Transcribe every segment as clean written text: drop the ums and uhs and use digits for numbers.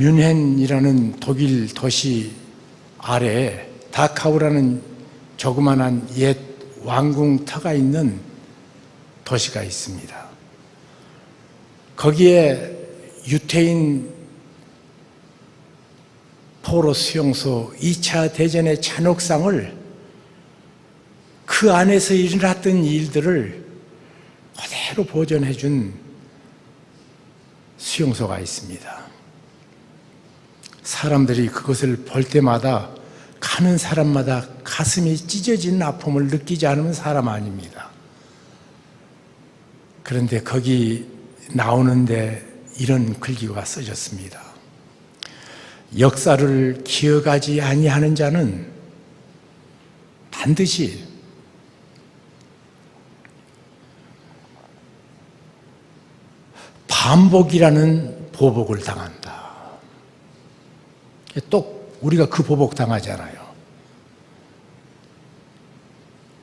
뮌헨이라는 독일 도시 아래에 다카우라는 조그만한 옛 왕궁 터가 있는 도시가 있습니다. 거기에 유태인 포로 수용소 2차 대전의 잔혹상을 그 안에서 일어났던 일들을 그대로 보존해 준 수용소가 있습니다. 사람들이 그것을 볼 때마다 가는 사람마다 가슴이 찢어지는 아픔을 느끼지 않으면 사람 아닙니다. 그런데 거기 나오는데 이런 글귀가 써졌습니다. 역사를 기억하지 아니하는 자는 반드시 반복이라는 보복을 당한다. 또 우리가 그 보복 당하잖아요.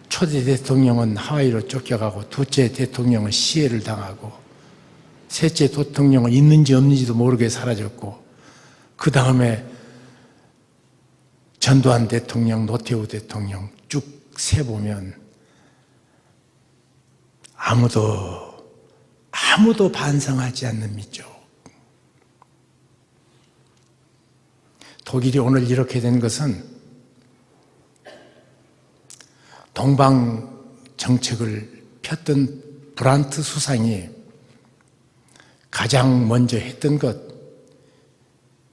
초대 대통령은 하와이로 쫓겨가고, 둘째 대통령은 시해를 당하고, 셋째 대통령은 있는지 없는지도 모르게 사라졌고, 그 다음에 전두환 대통령, 노태우 대통령 쭉 세보면 아무도 반성하지 않는 민족. 독일이 오늘 이렇게 된 것은 동방 정책을 폈던 브란트 수상이 가장 먼저 했던 것,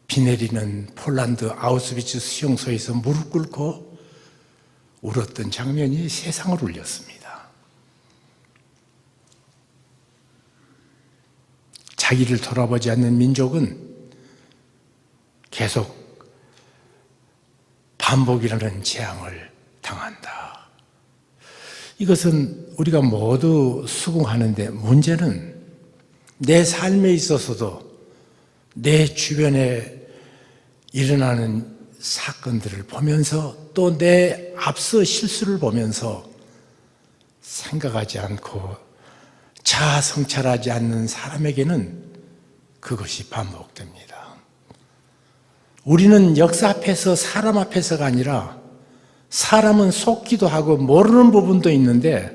비 내리는 폴란드 아우슈비츠 수용소에서 무릎 꿇고 울었던 장면이 세상을 울렸습니다. 자기를 돌아보지 않는 민족은 계속 반복이라는 재앙을 당한다. 이것은 우리가 모두 수긍하는데, 문제는 내 삶에 있어서도 내 주변에 일어나는 사건들을 보면서, 또 내 앞서 실수를 보면서 생각하지 않고 자아 성찰하지 않는 사람에게는 그것이 반복됩니다. 우리는 역사 앞에서, 사람 앞에서가 아니라, 사람은 속기도 하고 모르는 부분도 있는데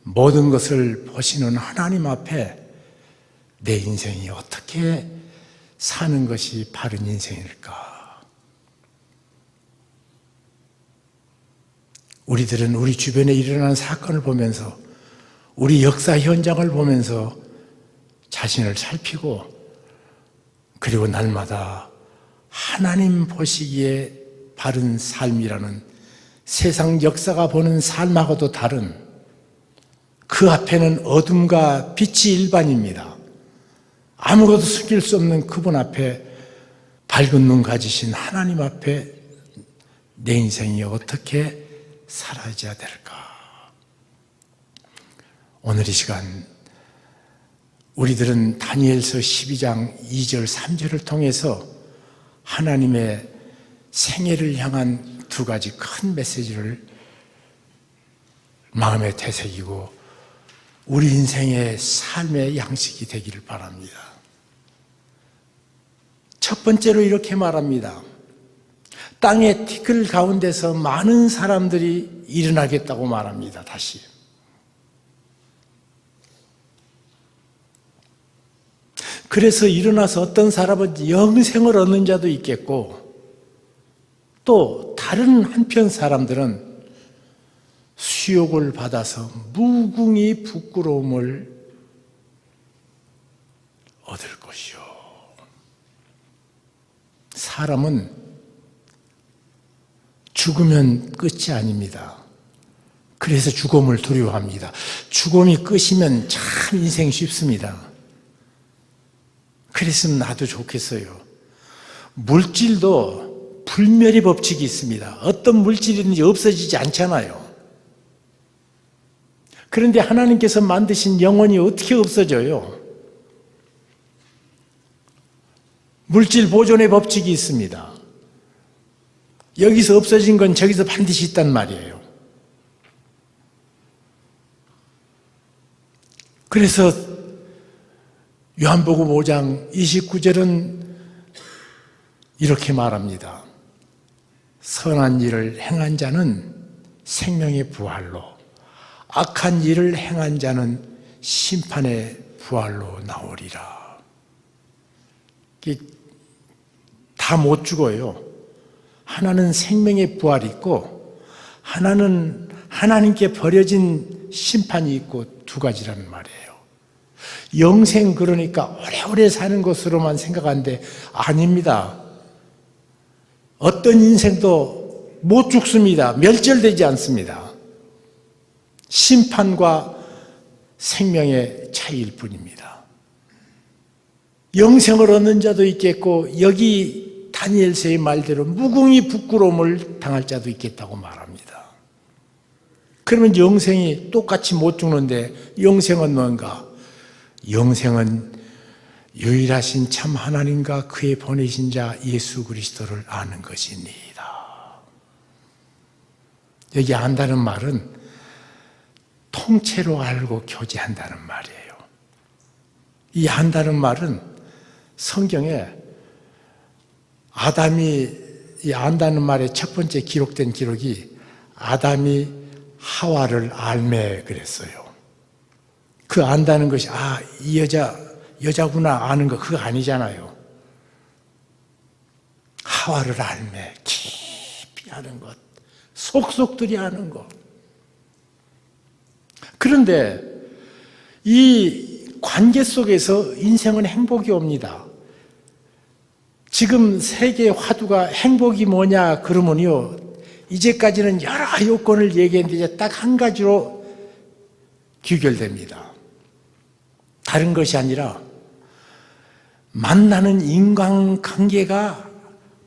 모든 것을 보시는 하나님 앞에 내 인생이 어떻게 사는 것이 바른 인생일까? 우리들은 우리 주변에 일어나는 사건을 보면서, 우리 역사 현장을 보면서 자신을 살피고, 그리고 날마다 하나님 보시기에 바른 삶이라는, 세상 역사가 보는 삶하고도 다른, 그 앞에는 어둠과 빛이 일반입니다. 아무것도 숨길 수 없는 그분 앞에, 밝은 눈 가지신 하나님 앞에 내 인생이 어떻게 살아야 될까? 오늘 이 시간 우리들은 다니엘서 12장 2절 3절을 통해서 하나님의 생애를 향한 두 가지 큰 메시지를 마음에 되새기고 우리 인생의 삶의 양식이 되기를 바랍니다. 첫 번째로 이렇게 말합니다. 땅의 티끌 가운데서 많은 사람들이 일어나겠다고 말합니다. 다시. 그래서 일어나서 어떤 사람은 영생을 얻는 자도 있겠고, 또 다른 한편 사람들은 수욕을 받아서 무궁히 부끄러움을 얻을 것이요. 사람은 죽으면 끝이 아닙니다. 그래서 죽음을 두려워합니다. 죽음이 끝이면 참 인생 쉽습니다. 그랬으면 나도 좋겠어요. 물질도 불멸의 법칙이 있습니다. 어떤 물질이든지 없어지지 않잖아요. 그런데 하나님께서 만드신 영혼이 어떻게 없어져요? 물질 보존의 법칙이 있습니다. 여기서 없어진 건 저기서 반드시 있단 말이에요. 그래서 요한복음 5장 29절은 이렇게 말합니다. 선한 일을 행한 자는 생명의 부활로, 악한 일을 행한 자는 심판의 부활로 나오리라. 다 못 죽어요. 하나는 생명의 부활이 있고 하나는 하나님께 버려진 심판이 있고 두 가지라는 말이에요. 영생, 그러니까 오래오래 사는 것으로만 생각하는데 아닙니다. 어떤 인생도 못 죽습니다. 멸절되지 않습니다. 심판과 생명의 차이일 뿐입니다. 영생을 얻는 자도 있겠고 여기 다니엘서의 말대로 무궁히 부끄러움을 당할 자도 있겠다고 말합니다. 그러면 영생이 똑같이 못 죽는데 영생은 뭔가? 영생은 유일하신 참 하나님과 그의 보내신 자 예수 그리스도를 아는 것이니이다. 여기 안다는 말은 통째로 알고 교제한다는 말이에요. 이 안다는 말은 성경에 이 안다는 말의 첫 번째 기록된 기록이 아담이 하와를 알매 그랬어요. 그 안다는 것이 이 여자구나 아는 거 그거 아니잖아요. 하와를 알매 깊이 아는 것, 속속들이 아는 것. 그런데 이 관계 속에서 인생은 행복이 옵니다. 지금 세계 화두가 행복이 뭐냐 그러면요, 이제까지는 여러 요건을 얘기했는데 이제 딱 한 가지로 귀결됩니다. 다른 것이 아니라 만나는 인간관계가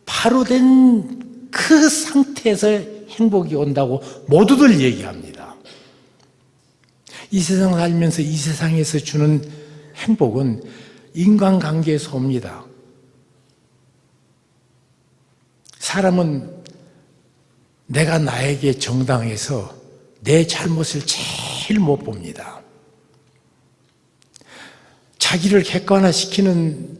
바로 된 그 상태에서 행복이 온다고 모두들 얘기합니다. 이 세상 살면서 이 세상에서 주는 행복은 인간관계에서 옵니다. 사람은 내가 나에게 정당해서 내 잘못을 제일 못 봅니다. 자기를 객관화시키는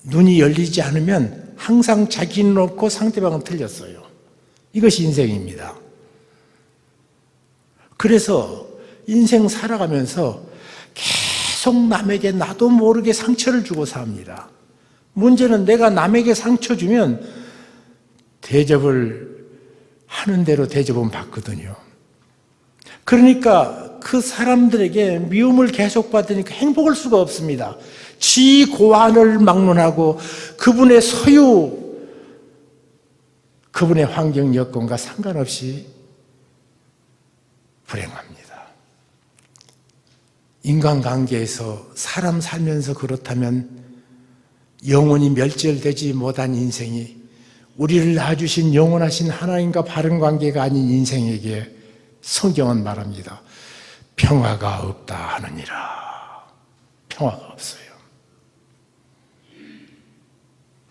눈이 열리지 않으면 항상 자기는 옳고 상대방은 틀렸어요. 이것이 인생입니다. 그래서 인생 살아가면서 계속 남에게 나도 모르게 상처를 주고 삽니다. 문제는 내가 남에게 상처 주면 대접을 하는 대로 대접은 받거든요. 그러니까 그 사람들에게 미움을 계속 받으니까 행복할 수가 없습니다. 지 고안을 막론하고 그분의 소유, 그분의 환경 여건과 상관없이 불행합니다. 인간관계에서 사람 살면서 그렇다면 영원히 멸절되지 못한 인생이 우리를 낳아주신 영원하신 하나님과 바른 관계가 아닌 인생에게 성경은 말합니다. 평화가 없다 하느니라. 평화가 없어요.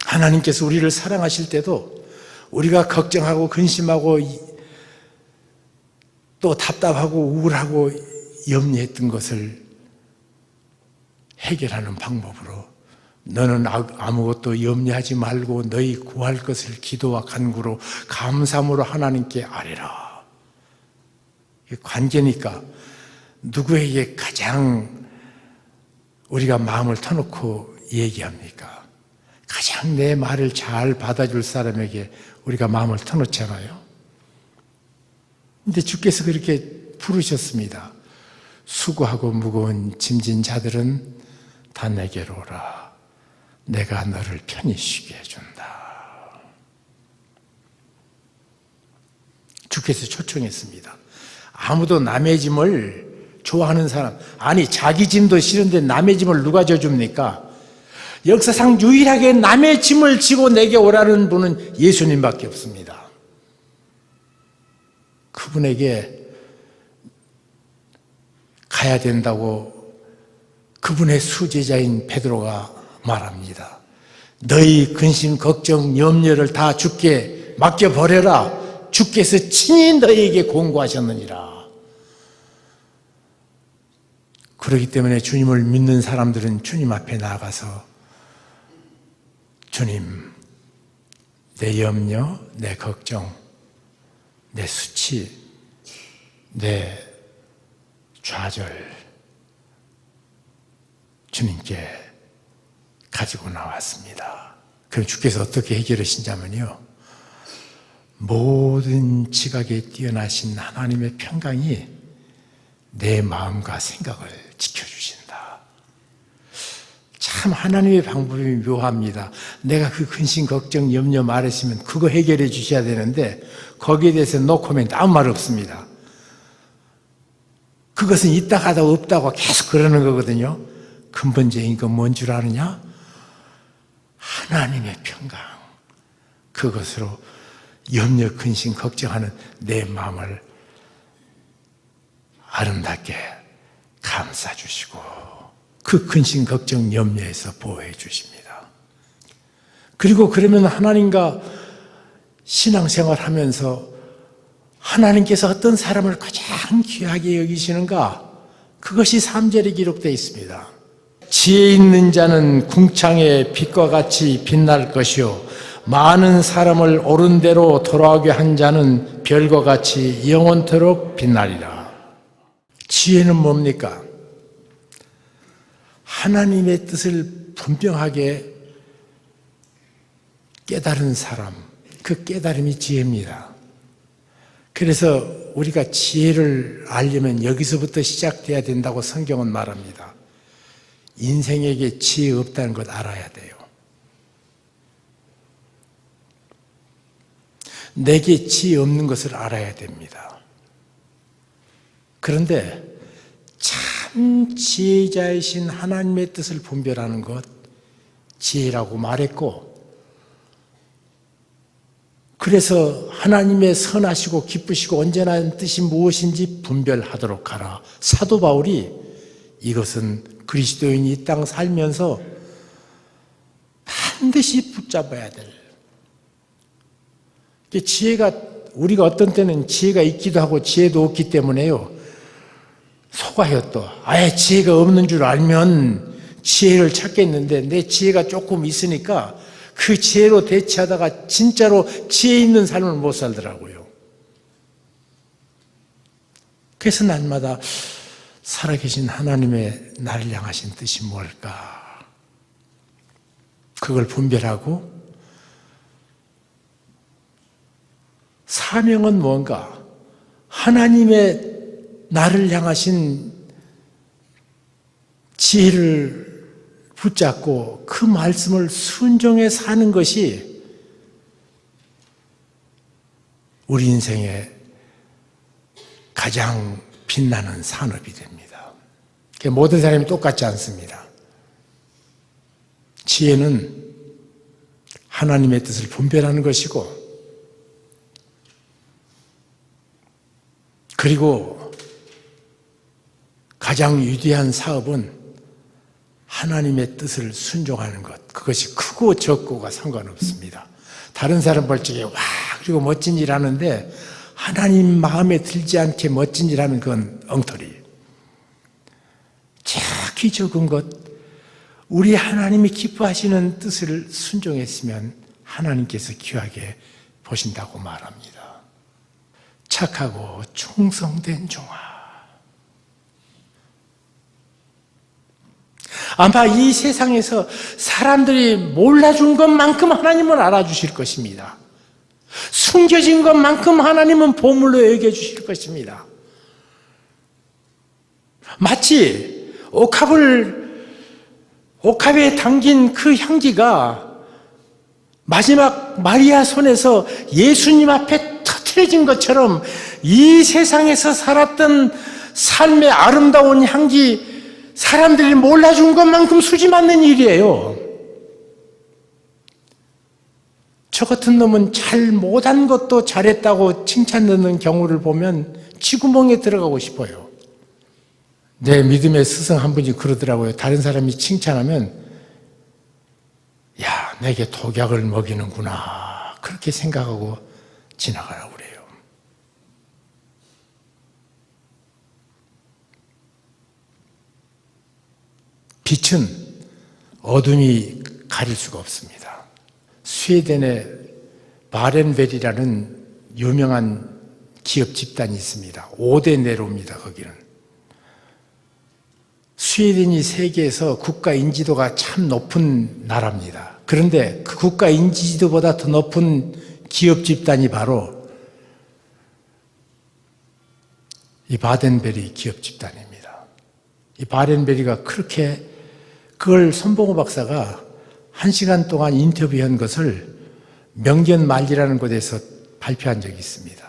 하나님께서 우리를 사랑하실 때도 우리가 걱정하고 근심하고 또 답답하고 우울하고 염려했던 것을 해결하는 방법으로 너는 아무것도 염려하지 말고 너희 구할 것을 기도와 간구로 감사함으로 하나님께 아뢰라. 관계니까 누구에게 가장 우리가 마음을 터놓고 얘기합니까? 가장 내 말을 잘 받아줄 사람에게 우리가 마음을 터놓잖아요. 근데 주께서 그렇게 부르셨습니다. 수고하고 무거운 짐진 자들은 다 내게로 오라. 내가 너를 편히 쉬게 해준다. 주께서 초청했습니다. 아무도 남의 짐을 좋아하는 사람, 아니 자기 짐도 싫은데 남의 짐을 누가 져줍니까? 역사상 유일하게 남의 짐을 지고 내게 오라는 분은 예수님밖에 없습니다. 그분에게 가야 된다고 그분의 수제자인 베드로가 말합니다. 너희 근심, 걱정, 염려를 다 주께 맡겨버려라. 주께서 친히 너희에게 공고하셨느니라. 그렇기 때문에 주님을 믿는 사람들은 주님 앞에 나아가서 주님, 내 염려, 내 걱정, 내 수치, 내 좌절 주님께 가지고 나왔습니다. 그럼 주께서 어떻게 해결하시냐면요, 모든 지각에 뛰어나신 하나님의 평강이 내 마음과 생각을 지켜주신다. 참 하나님의 방법이 묘합니다. 내가 그 근심, 걱정, 염려 말했으면 그거 해결해 주셔야 되는데 거기에 대해서 노 코멘트, 아무 말 없습니다. 그것은 있다 가다 없다고 계속 그러는 거거든요. 근본적인 건 뭔 줄 아느냐? 하나님의 평강. 그것으로 염려, 근심, 걱정하는 내 마음을 아름답게 감싸주시고 그 근심, 걱정, 염려에서 보호해 주십니다. 그리고 그러면 하나님과 신앙생활 하면서 하나님께서 어떤 사람을 가장 귀하게 여기시는가? 그것이 3절에 기록되어 있습니다. 지혜 있는 자는 궁창의 빛과 같이 빛날 것이요 많은 사람을 옳은 대로 돌아오게 한 자는 별과 같이 영원토록 빛나리라. 지혜는 뭡니까? 하나님의 뜻을 분명하게 깨달은 사람, 그 깨달음이 지혜입니다. 그래서 우리가 지혜를 알려면 여기서부터 시작돼야 된다고 성경은 말합니다. 인생에게 지혜 없다는 것 알아야 돼요. 내게 지혜 없는 것을 알아야 됩니다. 그런데 참 지혜자이신 하나님의 뜻을 분별하는 것, 지혜라고 말했고, 그래서 하나님의 선하시고 기쁘시고 온전한 뜻이 무엇인지 분별하도록 하라. 사도 바울이 이것은 그리스도인이 이 땅 살면서 반드시 붙잡아야 될, 지혜가, 우리가 어떤 때는 지혜가 있기도 하고 지혜도 없기 때문에요, 속아요. 또 아예 지혜가 없는 줄 알면 지혜를 찾겠는데 내 지혜가 조금 있으니까 그 지혜로 대치하다가 진짜로 지혜 있는 삶을 못 살더라고요. 그래서 날마다 살아계신 하나님의 나를 향하신 뜻이 뭘까? 그걸 분별하고, 사명은 뭔가? 하나님의 나를 향하신 지혜를 붙잡고 그 말씀을 순종해 사는 것이 우리 인생의 가장 빛나는 산업이 됩니다. 모든 사람이 똑같지 않습니다. 지혜는 하나님의 뜻을 분별하는 것이고, 그리고 가장 위대한 사업은 하나님의 뜻을 순종하는 것. 그것이 크고 적고가 상관없습니다. 다른 사람 볼 적에 와 그리고 멋진 일 하는데 하나님 마음에 들지 않게 멋진 일 하면 그건 엉터리. 작게 적은 것, 우리 하나님이 기뻐하시는 뜻을 순종했으면 하나님께서 귀하게 보신다고 말합니다. 착하고 충성된 종아. 아마 이 세상에서 사람들이 몰라준 것만큼 하나님은 알아주실 것입니다. 숨겨진 것만큼 하나님은 보물로 여겨주실 것입니다. 마치 옥합에 담긴 그 향기가 마지막 마리아 손에서 예수님 앞에 터트려진 것처럼 이 세상에서 살았던 삶의 아름다운 향기, 사람들이 몰라준 것만큼 수지 맞는 일이에요. 저 같은 놈은 잘 못한 것도 잘했다고 칭찬 듣는 경우를 보면 쥐구멍에 들어가고 싶어요. 내 믿음의 스승 한 분이 그러더라고요. 다른 사람이 칭찬하면 야, 내게 독약을 먹이는구나 그렇게 생각하고 지나가라고 그래요. 빛은 어둠이 가릴 수가 없습니다. 스웨덴의 바렌벨이라는 유명한 기업 집단이 있습니다. 5대 네로입니다. 거기는 스웨덴이 세계에서 국가 인지도가 참 높은 나라입니다. 그런데 그 국가 인지도보다 더 높은 기업 집단이 바로 이 바덴베리 기업 집단입니다. 이 바덴베리가 그렇게 그걸 손봉호 박사가 1시간 동안 인터뷰한 것을 명견말리라는 곳에서 발표한 적이 있습니다.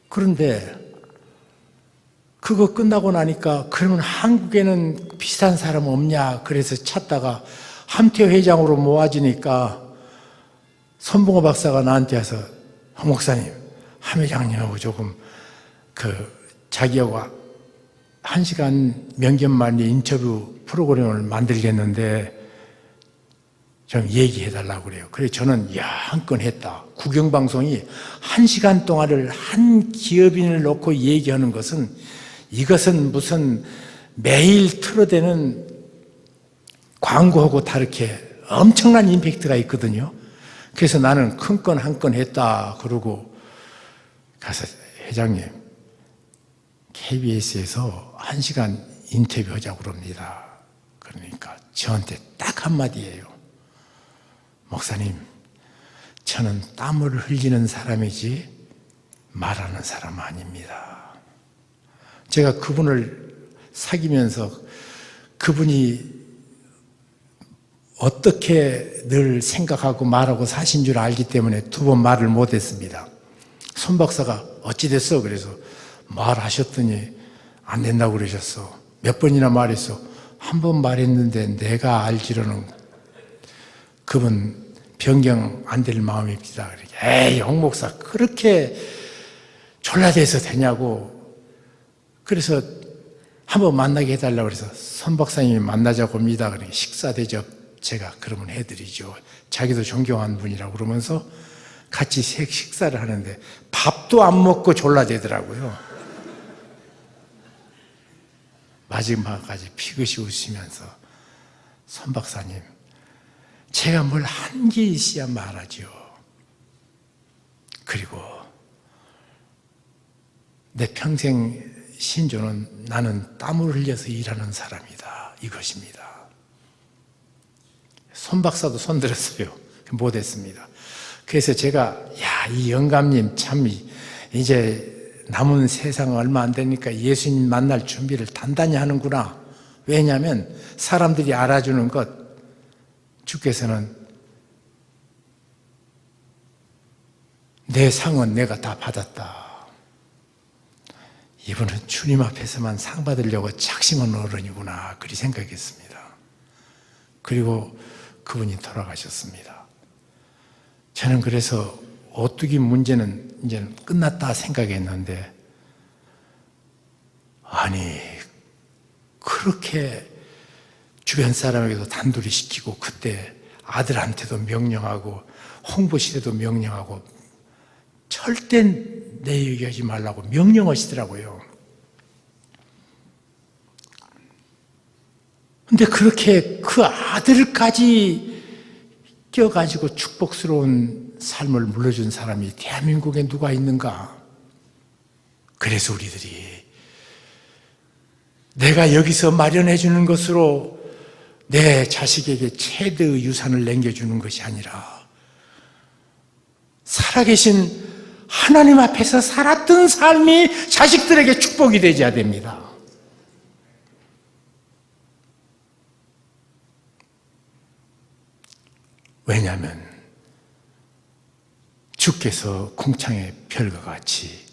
그런데 그거 끝나고 나니까 그러면 한국에는 비슷한 사람 없냐 그래서 찾다가 함태 회장으로 모아지니까 손봉호 박사가 나한테 와서 황 목사님, 함 회장님하고 조금 자기하고 1시간 명견말리 인터뷰 프로그램을 만들겠는데 좀 얘기해달라고 그래요. 그래서 저는 한 건 했다. 국영방송이 1시간 동안을 한 기업인을 놓고 얘기하는 것은 이것은 무슨 매일 틀어대는 광고하고 다르게 엄청난 임팩트가 있거든요. 그래서 나는 큰 건 한 건 했다. 그러고 가서 회장님, KBS에서 1시간 인터뷰하자고 그럽니다. 그러니까 저한테 딱 한마디예요. 목사님, 저는 땀을 흘리는 사람이지 말하는 사람 아닙니다. 제가 그분을 사귀면서 그분이 어떻게 늘 생각하고 말하고 사신 줄 알기 때문에 2번 말을 못했습니다. 손 박사가 어찌 됐어? 그래서 말하셨더니 안 된다고 그러셨어. 몇 번이나 말했어. 1번 말했는데 내가 알기로는 그분 변경 안 될 마음입니다. 에이, 홍 목사 그렇게 졸라대서 되냐고. 그래서 한번 만나게 해달라고 그래서 손 박사님이 만나자고 합니다. 그러니까 식사 대접 제가 그러면 해드리죠. 자기도 존경하는 분이라고 그러면서 같이 식사를 하는데 밥도 안 먹고 졸라대더라고요. 마지막까지 피그시 웃으면서 손 박사님, 제가 뭘 한 게 있어야 말하죠. 그리고 내 평생 신조는 나는 땀을 흘려서 일하는 사람이다. 이것입니다. 손 박사도 손 들었어요. 못했습니다. 그래서 제가 이 영감님 참 이제 남은 세상 얼마 안 되니까 예수님 만날 준비를 단단히 하는구나. 왜냐하면 사람들이 알아주는 것 주께서는 내 상은 내가 다 받았다. 이분은 주님 앞에서만 상 받으려고 작심한 어른이구나. 그리 생각했습니다. 그리고 그분이 돌아가셨습니다. 저는 그래서 오뚜기 문제는 이제 끝났다 생각했는데, 아니, 그렇게 주변 사람에게도 단둘이 시키고, 그때 아들한테도 명령하고, 홍보실에도 명령하고, 절대 내 얘기하지 말라고 명령하시더라고요. 근데 그렇게 그 아들까지 껴가지고 축복스러운 삶을 물려준 사람이 대한민국에 누가 있는가? 그래서 우리들이 내가 여기서 마련해 주는 것으로 내 자식에게 최대의 유산을 남겨주는 것이 아니라 살아계신 하나님 앞에서 살았던 삶이 자식들에게 축복이 되어야 됩니다. 왜냐하면 주께서 궁창의 별과 같이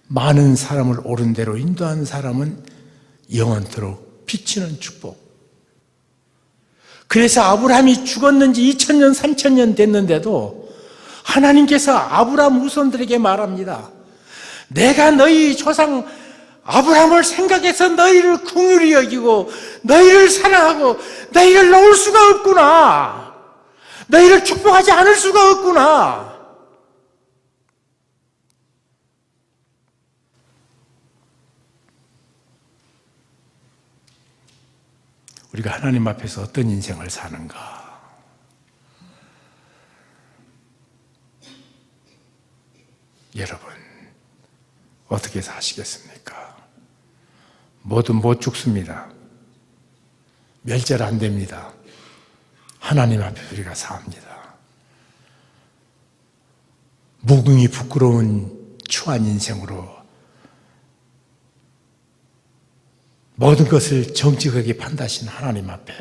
많은 사람을 옳은 대로 인도한 사람은 영원토록 비치는 축복. 그래서 아브라함이 죽었는지 2000년, 3000년 됐는데도 하나님께서 아브라함 후손들에게 말합니다. 내가 너희 조상 아브라함을 생각해서 너희를 긍휼히 여기고 너희를 사랑하고 너희를 놓을 수가 없구나. 너희를 축복하지 않을 수가 없구나. 우리가 하나님 앞에서 어떤 인생을 사는가? 어떻게 사시겠습니까? 모두 못 죽습니다. 멸절 안 됩니다. 하나님 앞에 우리가 삽니다. 무궁히 부끄러운 추한 인생으로 모든 것을 정직하게 판단하신 하나님 앞에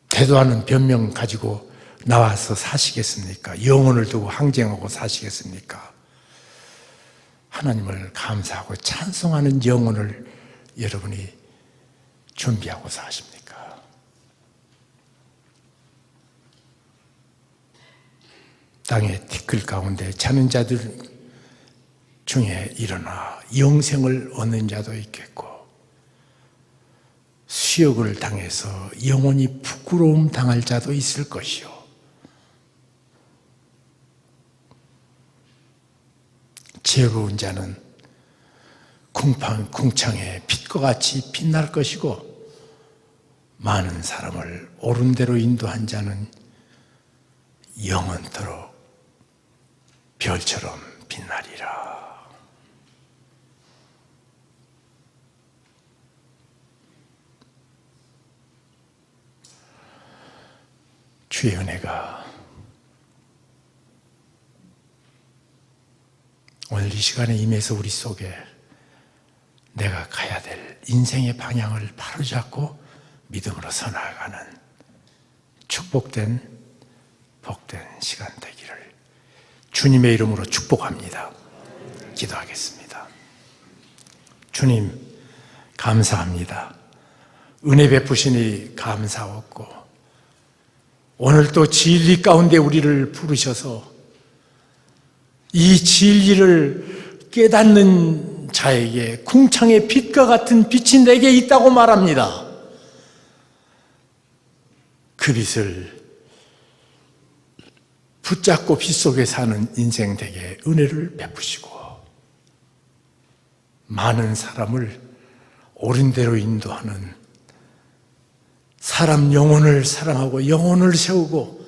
대도하는 변명 가지고 나와서 사시겠습니까? 영혼을 두고 항쟁하고 사시겠습니까? 하나님을 감사하고 찬송하는 영혼을 여러분이 준비하고 사십니까? 땅의 티끌 가운데 자는 자들 중에 일어나 영생을 얻는 자도 있겠고, 수욕을 당해서 영원히 부끄러움 당할 자도 있을 것이요, 지혜로운 자는 궁창의 빛과 같이 빛날 것이고, 많은 사람을 옳은 대로 인도한 자는 영원토록 별처럼 빛나리라. 주의 은혜가 오늘 이 시간에 임해서 우리 속에 내가 가야 될 인생의 방향을 바로잡고 믿음으로 서나아가는 축복된 복된 시간 되기를 주님의 이름으로 축복합니다. 기도하겠습니다. 주님, 감사합니다. 은혜 베푸시니 감사하고, 오늘 또 진리 가운데 우리를 부르셔서 이 진리를 깨닫는 자에게 궁창의 빛과 같은 빛이 내게 있다고 말합니다. 그 빛을 붙잡고 빛 속에 사는 인생 되게 은혜를 베푸시고, 많은 사람을 옳은 대로 인도하는, 사람 영혼을 사랑하고 영혼을 세우고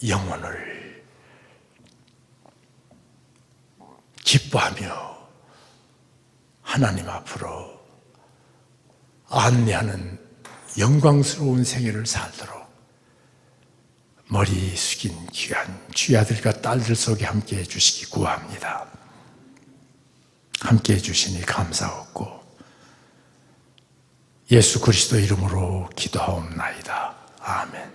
영혼을 기뻐하며 하나님 앞으로 안내하는 영광스러운 생애를 살도록 머리 숙인 귀한 주의 아들과 딸들 속에 함께해 주시기 구합니다. 함께해 주시니 감사하고 예수 그리스도 이름으로 기도하옵나이다. 아멘.